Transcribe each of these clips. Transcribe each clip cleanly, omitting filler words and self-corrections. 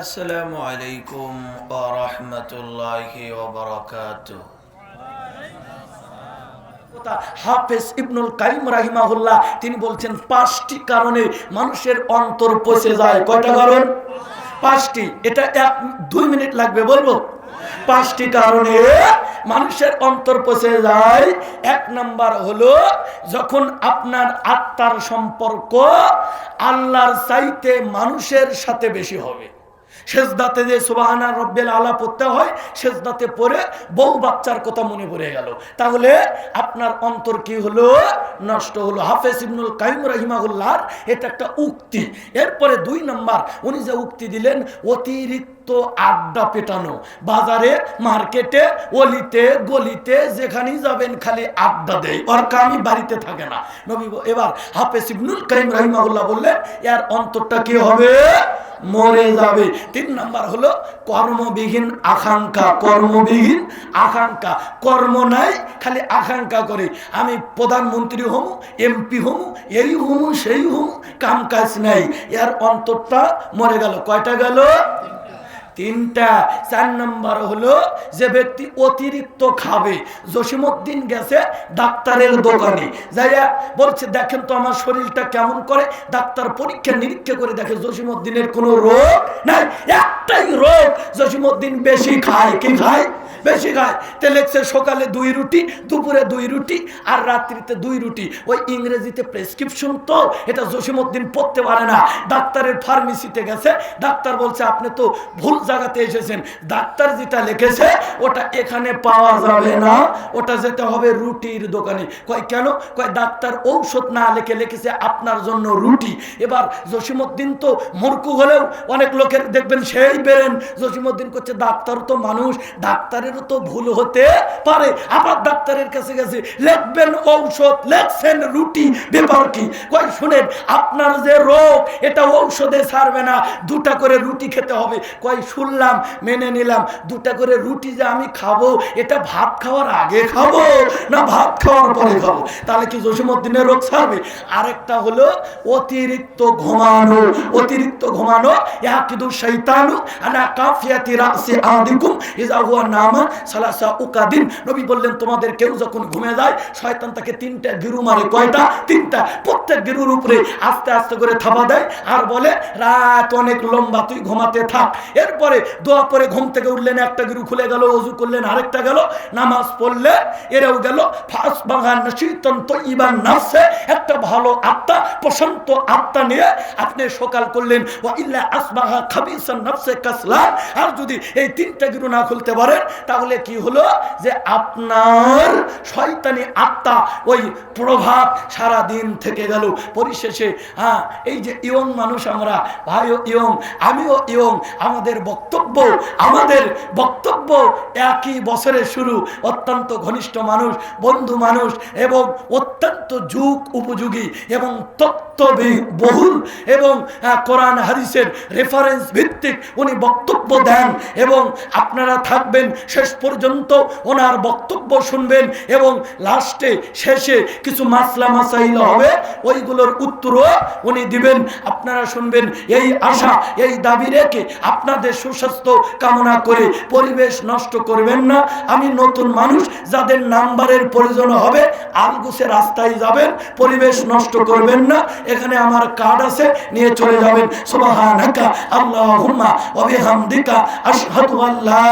আসসালামু আলাইকুম ওয়া রাহমাতুল্লাহি ওয়া বারাকাতুহু। হাফেজ ইবনুল কাইয়িম রাহিমাহুল্লাহ তিনি বলছেন 5টি কারণে মানুষের অন্তর পচে যায়। কয়টা কারণ? 5টি। এটা 2 মিনিট লাগবে বলবো। 5টি কারণে মানুষের অন্তর পচে যায়। 1 নাম্বার হলো যখন আপনার আত্মার সম্পর্ক আল্লাহর চাইতে মানুষের সাথে বেশি হবে। সেজদাতে যে সুবহানা রাব্বিল আলা পড়তে হয়, সেজদাতে পড়ে বউ বাচ্চার কথা মনে পড়ে গেল, তাহলে আপনার অন্তর কি হলো? নষ্ট হলো। হাফেজ ইবনুল কাইয়িম রাহিমাহুল্লাহর এটা একটা উক্তি। এরপরে 2 নাম্বার উনি যে উক্তি দিলেন, অতিরিক্ত আড্ডা পেটানো। বাজারে, মার্কেটে, অলিতে গলিতে যেখানেই যাবেন খালি আড্ডা দেয়, ওর কামই বাড়িতে থাকে না। নবী এবার হাফেজ ইবনুল কাইয়িম রাহিমাহুল্লাহ বললেন এর অন্তরটা কি হবে? মরে যাবে। 3 নাম্বার হলো কর্মবিহীন আকাঙ্ক্ষা। কর্মবিহীন আকাঙ্ক্ষা, কর্ম নাই, খালি আকাঙ্ক্ষা করে আমি প্রধানমন্ত্রী হমু, এমপি হমু, এই হমু সেই হমু, কাম কাজ নাই, এর অন্তরটা মরে গেল। কয়টা গেল? 3টা। 4 নাম্বার হলো যে ব্যক্তি অতিরিক্ত খাবে। জসিমউদ্দিন গেছে ডাক্তারের দোকানে, যাইয়া বলছে দেখেন তো আমার শরীরটা কেমন করে। ডাক্তার পরীক্ষা নিরীক্ষা করে দেখে জসিমউদ্দিনের কোনো রোগ নাই, একটাই রোগ, জসিমউদ্দিন বেশি খায়। কি খায়? বেশি খায়। তে লেখছে সকালে 2 রুটি, দুপুরে 2 রুটি, আর রাত্রিতে 2 রুটি। ওই ইংরেজিতে প্রেসক্রিপশন তো, এটা জসিমউদ্দিন পড়তে পারে না। ডাক্তারের ফার্মেসিতে গেছে, ডাক্তার বলছে আপনি তো ভুল জায়গাতে এসেছেন, ডাক্তার যেটা লিখেছে ওটা এখানে পাওয়া যাবে না, ওটা যেতে হবে রুটির দোকানে। কয় কেন? কয় ডাক্তার ঔষধ না লিখে লিখেছে আপনার জন্য রুটি। এবার জসিমউদ্দিন তো মূর্খ হলেও অনেক লোকের দেখবেন সেই বেরেন। জসিমউদ্দিন করছে ডাক্তার তো মানুষ, ডাক্তারেরও তো ভুল হতে পারে। আবার ডাক্তারের কাছে গেছে, লিখবেন ঔষধ, লেখছেন রুটি, ব্যাপার কি? কয় শুনেন আপনার যে রোগ এটা ঔষধে ছাড়বে না, 2টা করে রুটি খেতে হবে। কয় শুনলাম, মেনে নিলাম, 2টা করে রুটি যে আমি খাবো এটা ভাত খাওয়ার আগে খাবো না ভাত খাওয়ার পরে খাবো? তাহলে কি জসিমউদ্দিনের রোগ ছাড়বে? আরেকটা হলো অতিরিক্ত ঘুমানো। অতিরিক্ত ঘুমানো, ইয়াকিদু শাইতানু আলা কাফিয়াতি রাসি আদিকুম ইযা হুয়া নামা সালাসা উকাদিন। নবী বললেন তোমাদের কেউ যখন ঘুমে যায় শয়তান তাকে 3টা গিরু মারে। কয়টা? 3টা। প্রত্যেক গিরুর উপরে আস্তে আস্তে করে থাবা দেয় আর বলে রাত অনেক লম্বা, তুই ঘুমাতে থাক। এরপরে দোয়া পরে ঘুম থেকে উঠলেন, একটা গিরু খুলে গেল, ওযু করলেন, আরেকটা গেল, নামাজ পড়লে এরাও গেল। ফাসবাগান নাশিতান তাইয়িবান নাফসে, একটা ভালো আত্মা, প্রশান্ত আত্মা নিয়ে আপনি সকাল করলেন। ওয়া ইল্লা আসবাহা খাবিসান নাফসে কাসলান। আর যদি এই 3টা গিরু না খুলতে পারেন তাহলে কি হলো? যে আপনার শয়তানি আত্মা ওই প্রভাব সারা দিন থেকে গেল। পরিশেষে এই যে ইয়ং মানুষ আমরা, ভাইও ইয়ং, আমিও ইয়ং, আমাদের বক্তব্য একই বছরে শুরু। অত্যন্ত ঘনিষ্ঠ মানুষ, বন্ধু মানুষ এবং অত্যন্ত যুগ উপযোগী এবং তত্ত্ববহুল এবং কোরআন হাদিসের রেফারেন্স ভিত্তিক উনি বক্তব্য দেন এবং আপনারা থাকবেন শেষ পর্যন্ত ওনার বক্তব্য শুনবেন এবং লাস্টে শেষে কিছু মাসলা মাসাইল হবে, ওইগুলোর উত্তরও উনি দিবেন, আপনারা শুনবেন। এই আশা, এই দাবি রেখে আপনাদের সুস্বাস্থ্য কামনা করে পরিবেশ নষ্ট করবেন না। আমি নতুন মানুষ, যাদের নাম্বারের প্রয়োজন হবে আলগুছে রাস্তায় যাবেন, পরিবেশ নষ্ট করবেন না। এখানে আমার কার্ড আছে, নিয়ে চলে যাবেন। সুবহানাকা আল্লাহুম্মা ওয়া বিহামদিকা আশহাদু আল্লা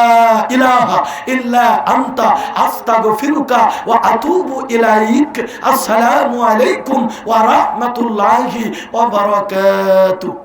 ইলাহা ইল্লা আনতা আস্তাগফিরুকা ওয়া আতুবু ইলাইক। আসসালামু আলাইকুম ওয়া রাহমাতুল্লাহি ওয়া বারাকাতুহু।